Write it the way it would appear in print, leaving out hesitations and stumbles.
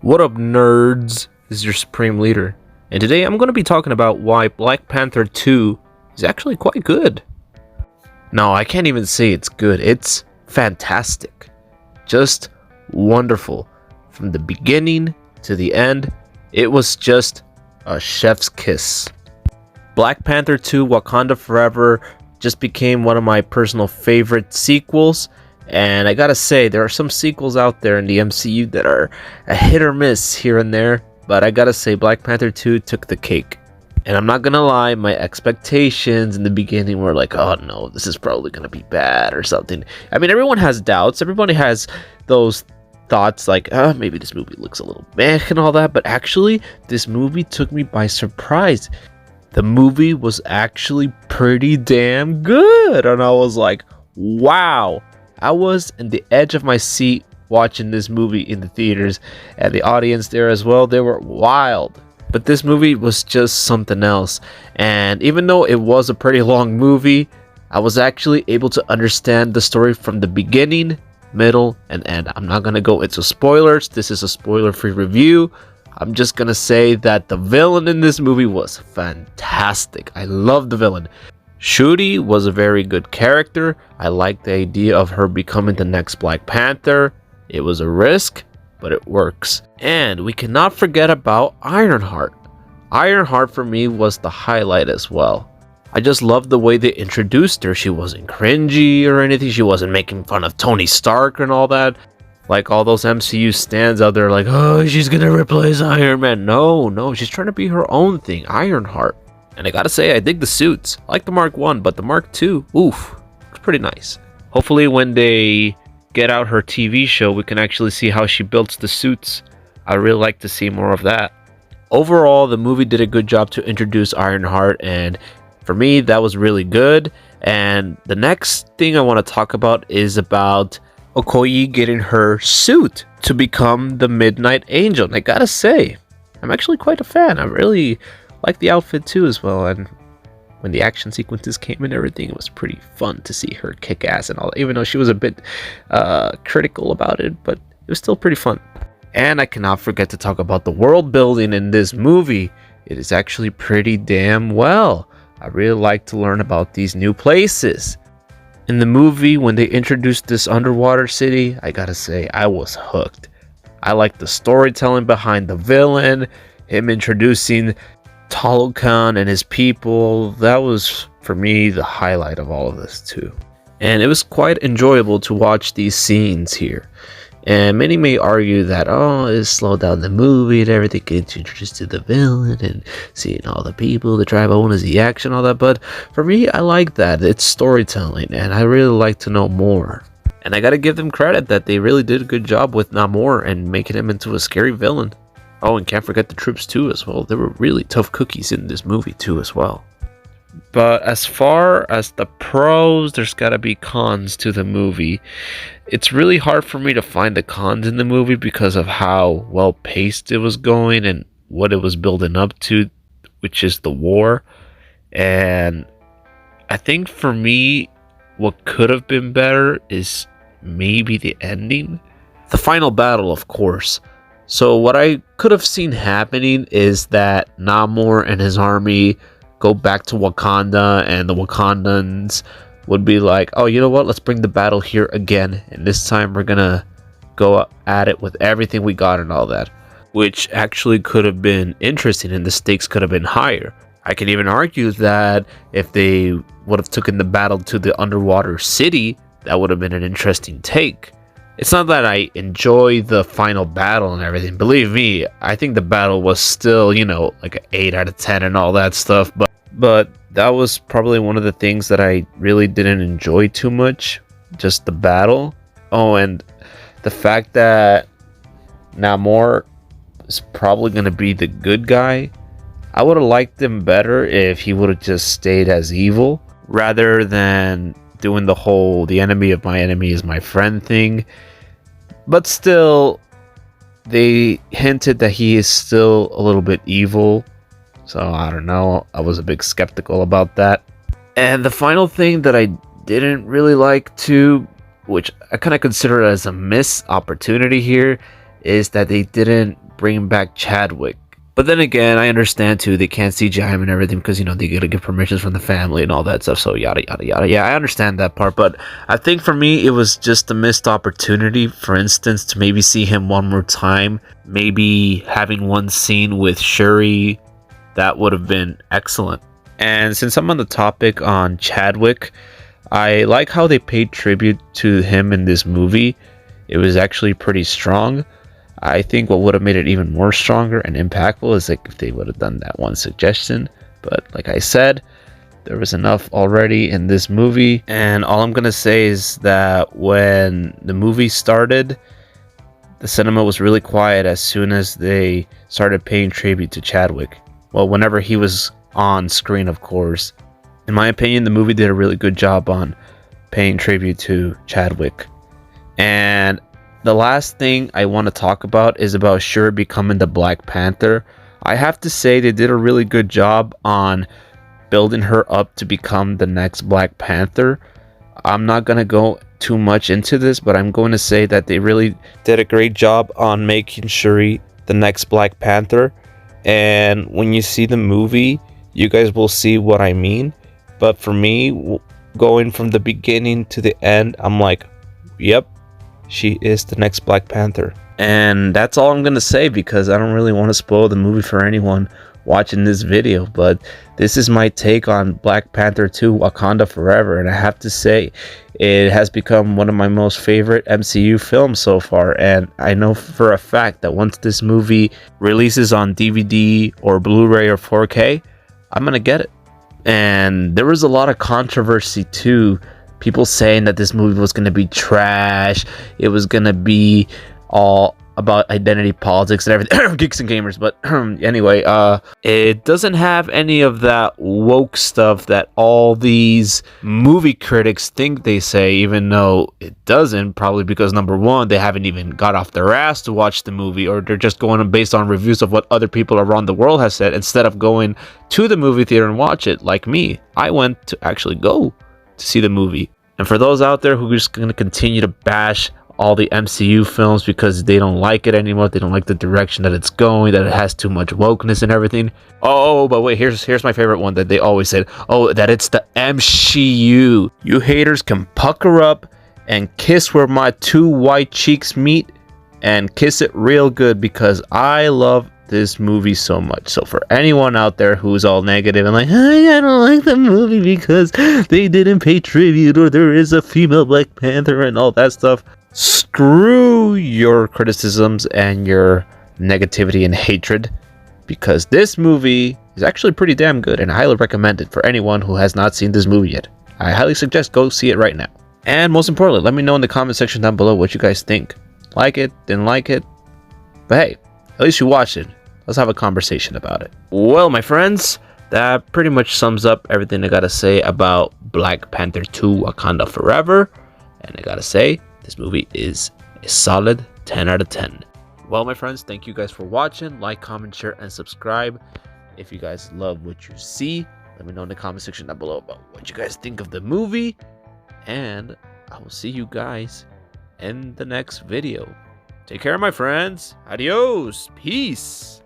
What up, nerds? This is your Supreme Leader, and today I'm going to be talking about why Black Panther 2 is actually quite good. No, I can't even say it's good, it's fantastic. Just wonderful. From the beginning to the end, it was just a chef's kiss. Black Panther 2 Wakanda Forever just became one of my personal favorite sequels. And I gotta say, there are some sequels out there in the MCU that are a hit or miss here and there. But I gotta say, Black Panther 2 took the cake. And I'm not gonna lie, my expectations in the beginning were like, oh no, this is probably gonna be bad or something. I mean, everyone has doubts. Everybody has those thoughts like, oh, maybe this movie looks a little meh and all that. But actually, this movie took me by surprise. The movie was actually pretty damn good. And I was like, wow. I was in the edge of my seat watching this movie in the theaters, and the audience there as well. They were wild. But this movie was just something else. And even though it was a pretty long movie, I was actually able to understand the story from the beginning, middle, and end. I'm not going to go into spoilers. This is a spoiler-free review. I'm just going to say that the villain in this movie was fantastic. I love the villain. Shuri was a very good character. I liked the idea of her becoming the next Black Panther. It was a risk, but it works. And we cannot forget about Ironheart. Ironheart for me was the highlight as well. I just loved the way they introduced her. She wasn't cringy or anything. She wasn't making fun of Tony Stark and all that. Like all those MCU stands out there like, oh, she's gonna replace Iron Man. No, she's trying to be her own thing, Ironheart. And I gotta say, I dig the suits. I like the Mark 1, but the Mark 2, oof, it's pretty nice. Hopefully when they get out her TV show, we can actually see how she builds the suits. I'd really like to see more of that. Overall, the movie did a good job to introduce Ironheart, and for me, that was really good. And the next thing I want to talk about is about Okoye getting her suit to become the Midnight Angel. And I gotta say, I'm actually quite a fan. I really like the outfit too as well, and when the action sequences came and everything, it was pretty fun to see her kick ass and all, even though she was a bit critical about it, but it was still pretty fun. And I cannot forget to talk about the world building in this movie. It is actually pretty damn well. I really like to learn about these new places. In the movie, when they introduced this underwater city, I gotta say, I was hooked. I like the storytelling behind the villain, him introducing Talokan and his people. That was, for me, the highlight of all of this too. And it was quite enjoyable to watch these scenes here. And many may argue that, oh, it slowed down the movie and everything, gets introduced to the villain and seeing all the people, the tribe owners, the action, all that. But for me, I like that. It's storytelling, and I really like to know more. And I gotta give them credit that they really did a good job with Namor and making him into a scary villain. Oh, and can't forget the troops too as well. They were really tough cookies in this movie too as well. But as far as the pros, there's gotta be cons to the movie. It's really hard for me to find the cons in the movie because of how well paced it was going and what it was building up to, which is the war. And I think for me, what could have been better is maybe the ending. The final battle, of course. So what I could have seen happening is that Namor and his army go back to Wakanda, and the Wakandans would be like, oh, you know what? Let's bring the battle here again. And this time we're going to go at it with everything we got and all that. Which actually could have been interesting, and the stakes could have been higher. I can even argue that if they would have taken the battle to the underwater city, that would have been an interesting take. It's not that I enjoy the final battle and everything. Believe me, I think the battle was still, like an 8 out of 10 and all that stuff. But that was probably one of the things that I really didn't enjoy too much. Just the battle. Oh, and the fact that Namor is probably going to be the good guy. I would have liked him better if he would have just stayed as evil, rather than doing the whole the enemy of my enemy is my friend thing. But still, they hinted that he is still a little bit evil. So I don't know, I was a bit skeptical about that. And the final thing that I didn't really like too, which I kind of consider as a missed opportunity here, is that they didn't bringing back Chadwick. But then again, I understand too, they can't CGI him and everything because, you know, they gotta get permissions from the family and all that stuff, so yada yada yada. Yeah, I understand that part, but I think for me, it was just a missed opportunity, for instance, to maybe see him one more time, maybe having one scene with Shuri. That would have been excellent. And since I'm on the topic on Chadwick, I like how they paid tribute to him in this movie. It was actually pretty strong. I think what would have made it even more stronger and impactful is like if they would have done that one suggestion. But like I said, there was enough already in this movie. And all I'm gonna say is that when the movie started, the cinema was really quiet as soon as they started paying tribute to Chadwick. Well, whenever he was on screen, of course. In my opinion, the movie did a really good job on paying tribute to Chadwick. And the last thing I want to talk about is about Shuri becoming the Black Panther. I have to say they did a really good job on building her up to become the next Black Panther. I'm not going to go too much into this, but I'm going to say that they really did a great job on making Shuri the next Black Panther. And when you see the movie, you guys will see what I mean. But for me, going from the beginning to the end, I'm like, yep, she is the next Black Panther. And that's all I'm going to say because I don't really want to spoil the movie for anyone watching this video. But this is my take on Black Panther 2 Wakanda Forever. And I have to say, it has become one of my most favorite MCU films so far. And I know for a fact that once this movie releases on DVD or Blu-ray or 4K, I'm going to get it. And there was a lot of controversy too. People saying that this movie was going to be trash. It was going to be all about identity politics and everything. Geeks and gamers. But anyway, it doesn't have any of that woke stuff that all these movie critics think they say, even though it doesn't. Probably because, number one, they haven't even got off their ass to watch the movie, or they're just going based on reviews of what other people around the world have said instead of going to the movie theater and watch it. Like me, I went to actually go to see the movie. And for those out there who are just going to continue to bash all the MCU films because they don't like it anymore, they don't like the direction that it's going, that it has too much wokeness and everything. Oh, but wait, here's my favorite one that they always said. Oh, that it's the MCU. You haters can pucker up and kiss where my two white cheeks meet and kiss it real good because I love this movie so much. So for anyone out there who's all negative and like, I don't like the movie because they didn't pay tribute or there is a female Black Panther and all that stuff, screw your criticisms and your negativity and hatred, because this movie is actually pretty damn good and I highly recommend it for anyone who has not seen this movie yet. I highly suggest go see it right now. And most importantly, let me know in the comment section down below what you guys think. Like it, didn't like it, but hey, at least you watched it. Let's have a conversation about it. Well, my friends, that pretty much sums up everything I gotta say about Black Panther 2 Wakanda Forever. And I gotta say, this movie is a solid 10 out of 10. Well, my friends, thank you guys for watching. Like, comment, share, and subscribe. If you guys love what you see, let me know in the comment section down below about what you guys think of the movie. And I will see you guys in the next video. Take care, my friends. Adios. Peace.